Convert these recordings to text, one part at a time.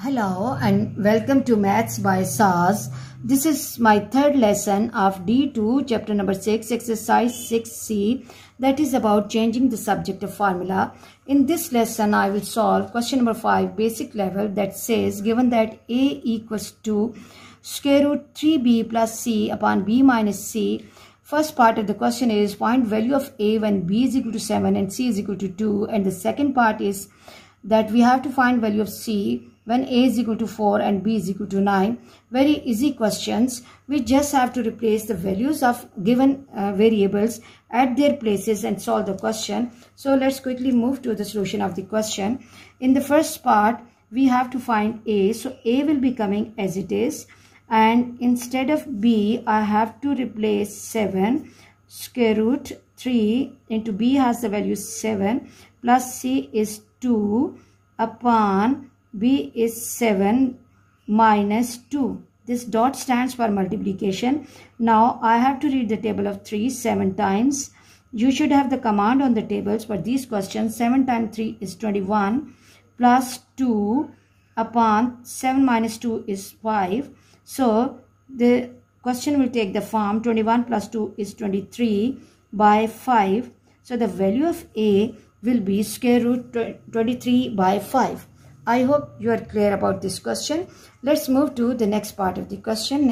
Hello and welcome to Maths by SAS. This is my third lesson of D2 chapter number 6 exercise 6C, that is about changing the subjective formula. In this lesson I will solve question number 5 basic level, that says given that A equals to square root 3b plus c upon b minus c. First part of the question is find value of A when b is equal to 7 and c is equal to 2, and the second part is that we have to find value of c when A is equal to 4 and B is equal to 9. Very easy questions. We just have to replace the values of given variables at their places and solve the question. So let's quickly move to the solution of the question. In the first part, we have to find A. So A will be coming as it is. And instead of B, I have to replace 7. Square root 3 into B has the value 7 plus C is 2 upon B is 7 minus 2. This dot stands for multiplication. Now I have to read the table of 3 7 times. You should have the command on the tables for these questions. 7 times 3 is 21 plus 2 upon 7 minus 2 is 5. So the question will take the form 21 plus 2 is 23 by 5. So the value of A will be square root 23 by 5. I hope you are clear about this question. Let's move to the next part of the question.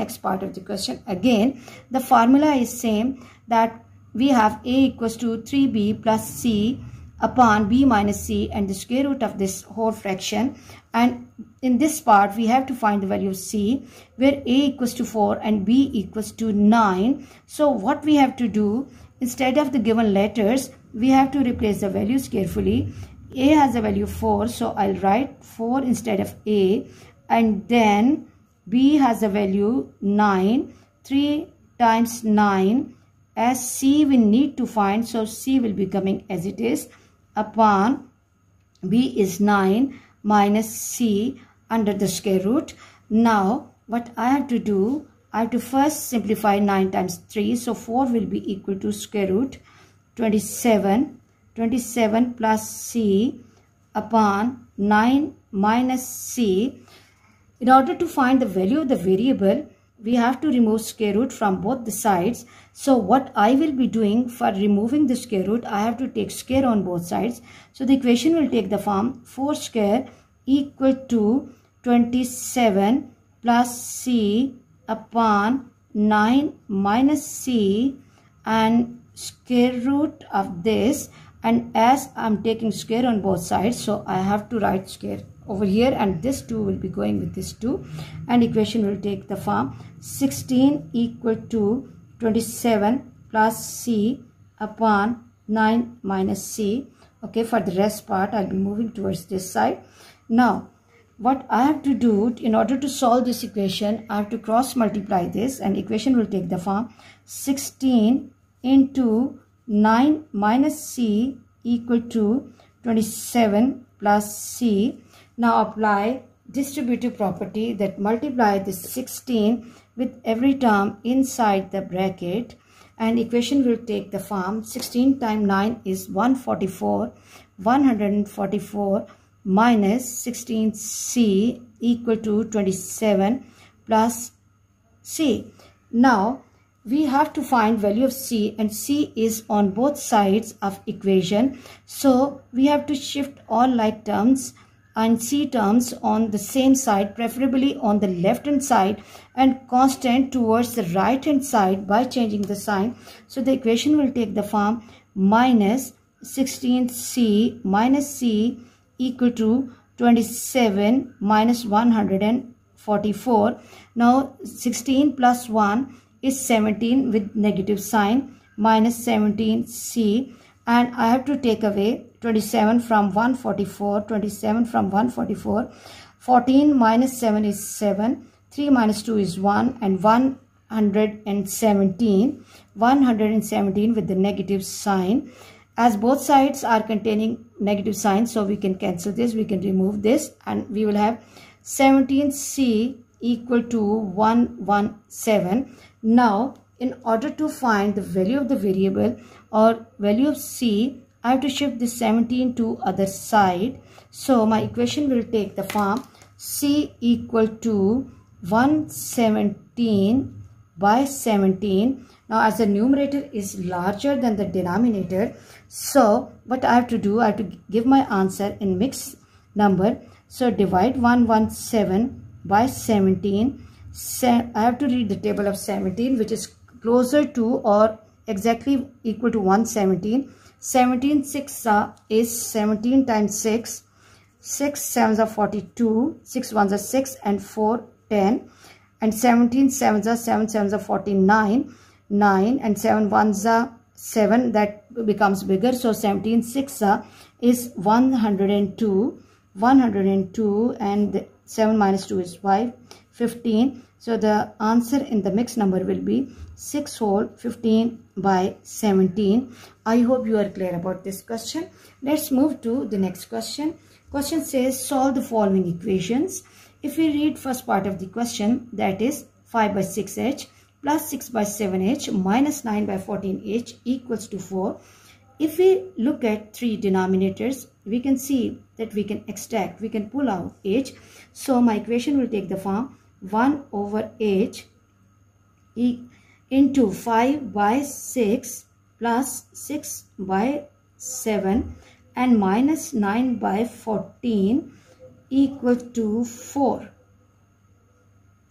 Again, the formula is same, that we have A equals to 3b plus c upon b minus c and the square root of this whole fraction. And in this part, we have to find the value of c, where A equals to 4 and b equals to 9. So what we have to do, instead of the given letters, we have to replace the values carefully. A has a value 4, so I'll write 4 instead of A, and then B has a value 9, 3 times 9, as C we need to find, so C will be coming as it is, upon B is 9 minus C under the square root. Now what I have to do, I have to first simplify 9 times 3, so 4 will be equal to square root 27 plus c upon 9 minus c. In order to find the value of the variable, we have to remove square root from both the sides. So what I will be doing for removing the square root, I have to take square on both sides. So the equation will take the form 4 square equal to 27 plus c upon 9 minus c and square root of this. And as I'm taking square on both sides, so I have to write square over here, and this 2 will be going with this 2, and equation will take the form 16 equal to 27 plus c upon 9 minus c. Okay, for the rest part, I'll be moving towards this side. Now, what I have to do in order to solve this equation, I have to cross multiply this, and equation will take the form 16 into 9 minus c equal to 27 plus c. Now apply distributive property, that multiply this 16 with every term inside the bracket, and equation will take the form 16 times 9 is 144 minus 16c equal to 27 plus c. Now we have to find value of c, and c is on both sides of equation. So we have to shift all like terms and c terms on the same side, preferably on the left hand side, and constant towards the right hand side by changing the sign. So the equation will take the form minus 16c minus c equal to 27 minus 144. Now 16 plus 1 is 17 with negative sign minus 17c, and I have to take away 27 from 144, 14 minus 7 is 7, 3 minus 2 is 1, and 117 with the negative sign. As both sides are containing negative signs, so we can cancel this, we can remove this, and we will have 17c equal to 117. Now, in order to find the value of the variable or value of c, I have to shift this 17 to other side. So my equation will take the form C equal to 117 by 17. Now as the numerator is larger than the denominator, so what I have to do, I have to give my answer in mixed number. So divide 117 by 17. I have to read the table of 17, which is closer to or exactly equal to 117. 17 6 is 17 times 6. 6 7s are 42. 6 1s are 6 and 4 10. And 17 7s are 7 7s are 49. 9 and 7 1s are 7. That becomes bigger. So 17 6 is 102. 102 and 7 minus 2 is 5. 15. So the answer in the mixed number will be 6 whole 15 by 17. I hope you are clear about this question. Let's move to the next question. Question says solve the following equations. If we read first part of the question, that is 5 by 6h plus 6 by 7h minus 9 by 14h equals to 4. If we look at three denominators, we can see that we can extract, we can pull out h. So my equation will take the form 1 over h into 5 by 6 plus 6 by 7 and minus 9 by 14 equal to 4.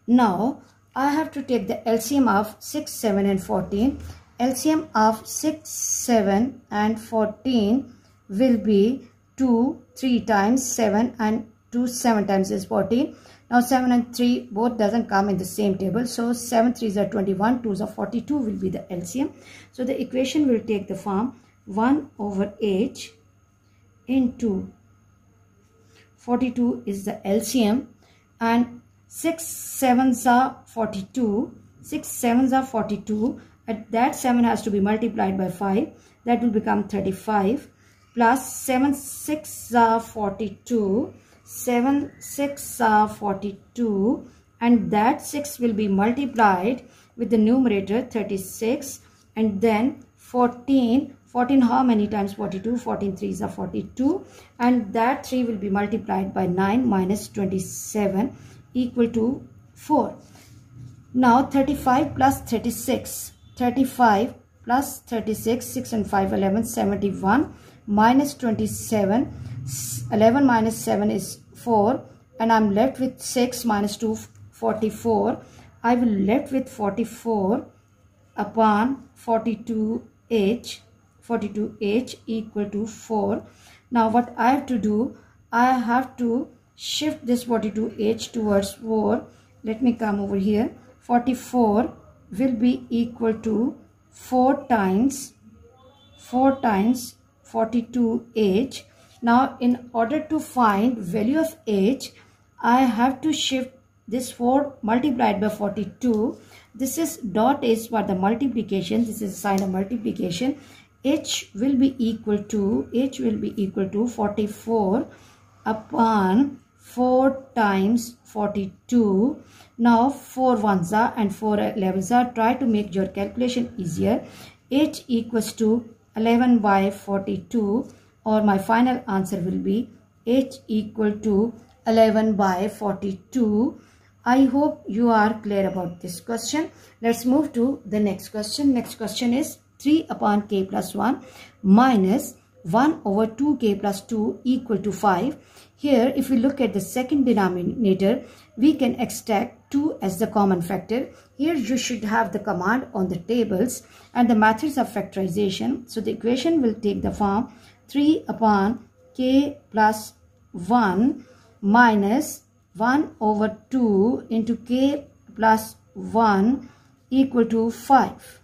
Now I have to take the LCM of 6, 7 and 14. LCM of 6, 7 and 14 will be 2, 3 times 7 and 2, 7 times is 14. Now 7 and 3 both doesn't come in the same table. So 7 3s are 21, 2s are 42 will be the LCM. So the equation will take the form 1 over h into 42 is the LCM, and 6 7s are 42. 6 7s are 42. At that 7 has to be multiplied by 5. That will become 35 plus 7 6 are 42. 7 6 are 42 and that 6 will be multiplied with the numerator 36 and then 14. 14 how many times 42? 14 3s are 42 and that 3 will be multiplied by 9 minus 27 equal to 4. Now 35 plus 36. 35 plus 36, 6 and 5, 11, 71 minus 27. 11 minus 7 is 4 and I'm left with 6 minus 2, 44. I will left with 44 upon 42h. 42h equal to 4. Now what I have to do, I have to shift this 42h towards 4. Let me come over here. 44 will be equal to 4 times 42h. Now in order to find value of h, I have to shift this 4 multiplied by 42. This is dot h for the multiplication. This is sign of multiplication. H will be equal to 44 upon 4 times 42. Now 4 1s are and 4 11s are. Try to make your calculation easier. H equals to 11 by 42, or my final answer will be H equal to 11 by 42. I hope you are clear about this question. Let's move to the next question. Next question is 3 upon k plus 1 minus 1 over 2k plus 2 equal to 5. Here, if we look at the second denominator, we can extract 2 as the common factor. Here, you should have the command on the tables and the methods of factorization. So, the equation will take the form 3 upon k plus 1 minus 1 over 2 into k plus 1 equal to 5.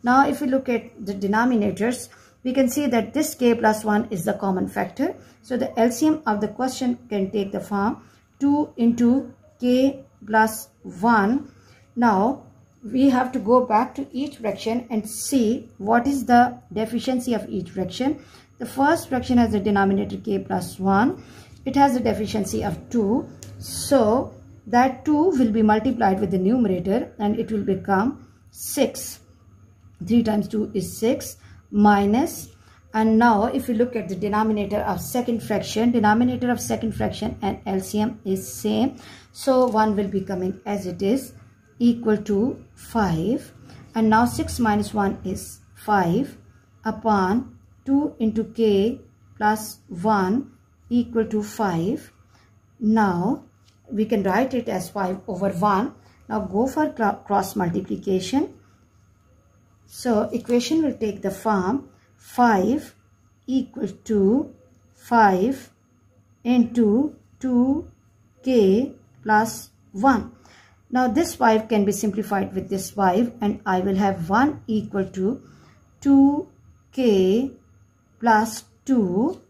Now, if we look at the denominators, we can see that this k plus 1 is the common factor. So, the LCM of the question can take the form 2 into k plus 1. Now, we have to go back to each fraction and see what is the deficiency of each fraction. The first fraction has the denominator k plus 1. It has a deficiency of 2. So, that 2 will be multiplied with the numerator and it will become 6. 3 times 2 is 6 minus And now if you look at the denominator of second fraction and LCM is same. So 1 will be coming as it is, equal to 5. And now 6 minus 1 is 5 upon 2 into k plus 1 equal to 5. Now we can write it as 5 over 1. Now go for cross multiplication. So equation will take the form 5 equal to 5 into 2k plus 1. Now this 5 can be simplified with this 5 and I will have 1 equal to 2k plus 2.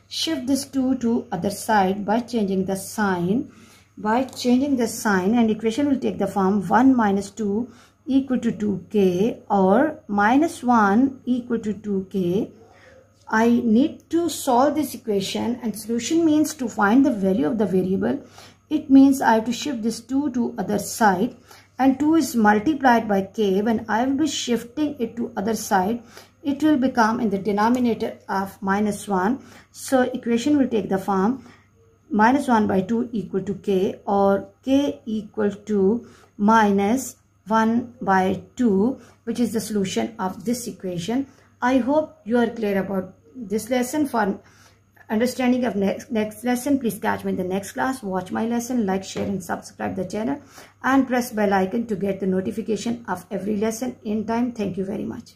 Shift this 2 to other side by changing the sign. And equation will take the form 1 minus 2 equal to 2k or minus 1 equal to 2k. I need to solve this equation, and solution means to find the value of the variable. It means I have to shift this 2 to other side, and 2 is multiplied by k. When I will be shifting it to other side, it will become in the denominator of minus 1. So equation will take the form minus 1 by 2 equal to k, or k equal to minus 1 by 2, which is the solution of this equation. I hope you are clear about this lesson. For understanding of next lesson, please catch me in the next class. Watch my lesson, like, share and subscribe the channel, and press bell icon to get the notification of every lesson in time. Thank you very much.